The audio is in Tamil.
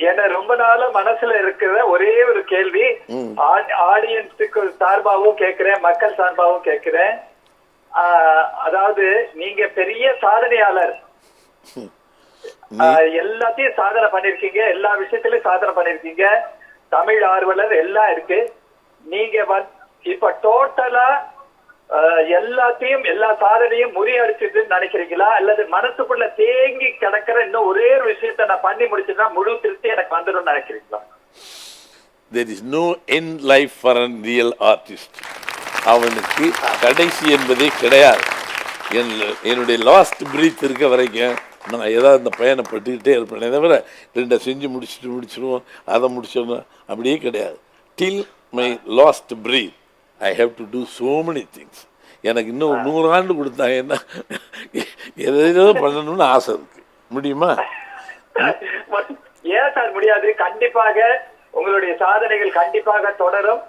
என்ன ரொம்ப நாளா மனசுல இருக்கிற ஒரே ஒரு கேள்வி, ஆடியன்ஸுக்கு சார்பாகவும் கேட்கிறேன், மக்கள் சார்பாகவும் கேட்கிறேன். அதாவது நீங்க பெரிய சாதனையாளர், எல்லாத்தையும் சாதனை பண்ணிருக்கீங்க, எல்லா விஷயத்திலயும் சாதனை பண்ணிருக்கீங்க, தமிழ் ஆர்வலர் எல்லாம் இருக்கு. நீங்க இப்ப டோட்டலா எல்லாத்தையும் எல்லா சாதனையும் முறியடிச்சதுன்னு நினைக்கிறீங்களா, அல்லது மனசுக்குள்ள தேங்கி கிடக்கிற இன்னும் ஒரே ஒரு விஷயத்த நான் பண்ணி முடிச்சுன்னா முழு திருப்தி எனக்கு வந்துடும் நினைக்கிறீங்களா? There is no end life for a real artist. அவனுக்கு கடைசி என்பதே கிடையாது. என்னுடைய லாஸ்ட் பிரீத் இருக்க வரைக்கும் நான் ஏதாவது இந்த பயணப்பட்டுக்கிட்டே இருப்பேன். தவிர ரெண்டை செஞ்சு முடிச்சிடுவோம், அதை முடிச்சிடணும் அப்படியே கிடையாது. Till my last breath I have to do so many things. எனக்கு இன்னும் 100 ஆண்டு கொடுத்தாங்கன்னா எதோ பண்ணணும்னு ஆசை இருக்கு. முடியுமா? ஏன் சார் முடியாது? கண்டிப்பாக உங்களுடைய சாதனைகள் கண்டிப்பாக தொடரும்.